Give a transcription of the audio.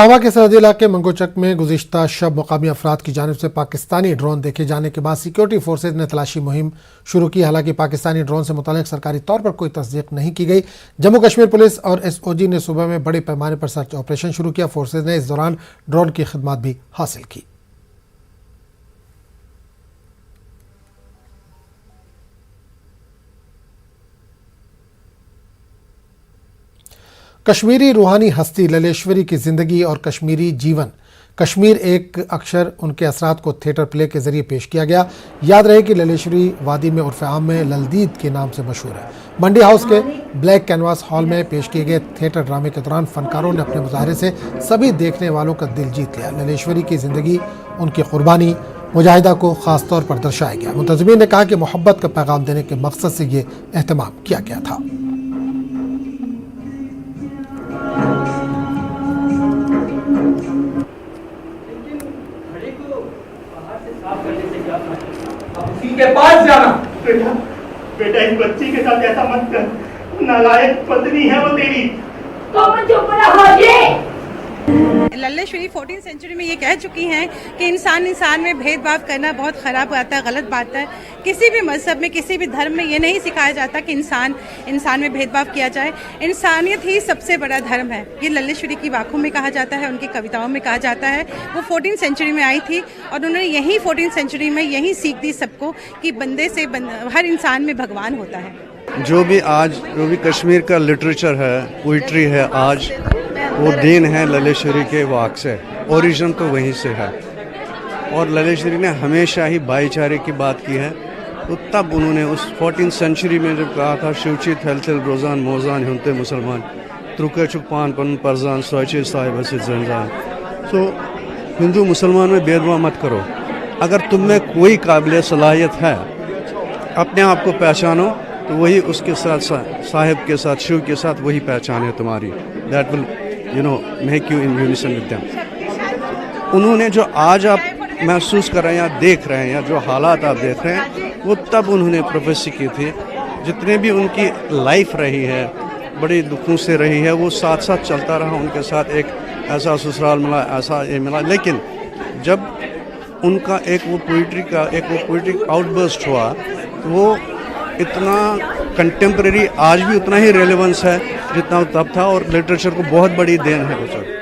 इटावा के सरहदी इलाके मंगोचक में गुज़िश्ता शब मुकामी अफराद की जानिब से पाकिस्तानी ड्रोन देखे जाने के बाद सिक्योरिटी फोर्सेज ने तलाशी मुहिम शुरू की। हालांकि पाकिस्तानी ड्रोन से मुतालिक सरकारी तौर पर कोई तस्दीक नहीं की गई। जम्मू कश्मीर पुलिस और SOG ने सुबह में बड़े पैमाने पर सर्च ऑपरेशन शुरू किया। फोर्सेज ने इस दौरान ड्रोन की खिदमत भी हासिल की। कश्मीरी रूहानी हस्ती ललेश्वरी की जिंदगी और कश्मीरी जीवन कश्मीर एक अक्षर उनके असरात को थिएटर प्ले के जरिए पेश किया गया। याद रहे कि ललेश्वरी वादी में उर्फ आम में ललदीद के नाम से मशहूर है। मंडी हाउस के ब्लैक कैनवास हॉल में पेश किए गए थिएटर ड्रामे के दौरान फनकारों ने अपने मुजाहरे से सभी देखने वालों का दिल जीत लिया। ललेश्वरी की जिंदगी, उनकी कुर्बानी, मुजाहिदा को खास तौर पर दर्शाया गया। मुंतज़मीन ने कहा कि मोहब्बत का पैगाम देने के मकसद से ये एहतमाम किया गया था। के पास जाना। बेटा इस बच्ची के साथ ऐसा मत कर, नालायक पत्नी है वो तेरी। लल्लेश्वरी 14वीं सेंचुरी में ये कह चुकी हैं कि इंसान में भेदभाव करना बहुत ख़राब बात है, गलत बात है। किसी भी मजहब में, किसी भी धर्म में ये नहीं सिखाया जाता कि इंसान में भेदभाव किया जाए। इंसानियत ही सबसे बड़ा धर्म है। ये लल्लेश्वरी की वाकों में कहा जाता है, उनकी कविताओं में कहा जाता है। वो 14वीं सेंचुरी में आई थी और उन्होंने यही 14वीं सेंचुरी में यही सीख दी सबको कि बंदे से हर इंसान में भगवान होता है। जो भी कश्मीर का लिटरेचर है, पोइट्री है, आज वो देन है ललेश्वरी के वाक से। ओरिजिन तो वहीं से है। और ललेश्वरी ने हमेशा ही भाईचारे की बात की है। तो तब उन्होंने उस 14वीं सेंचुरी में जब कहा था शिवची थल रोजान मोजान हुनते मुसलमान त्रुके चुक पान पन परजान सोचे साहिब हसिद जंजान। तो हिंदू मुसलमान में भेदभाव मत करो। अगर तुम में कोई काबिल सलाहियत है, अपने आप को पहचानो, तो वही उसके साथ साहिब के साथ, शिव के साथ वही पहचान है तुम्हारी। That will make you in unison with them. उन्होंने जो आज आप महसूस कर रहे हैं या देख रहे हैं या जो हालात आप देख रहे हैं, वो तब उन्होंने प्रोफेसी की थी। जितने भी उनकी लाइफ रही है, बड़े दुखों से रही है, वो साथ साथ चलता रहा। उनके साथ एक ऐसा ससुराल मिला, ऐसा ये मिला। लेकिन जब उनका एक वो पोइट्रिक आउटबर्स्ट हुआ, तो वो इतना कंटेम्प्रेरी आज भी उतना ही रेलेवेंस है जितना तब था। और लिटरेचर को बहुत बड़ी देन है वो सब।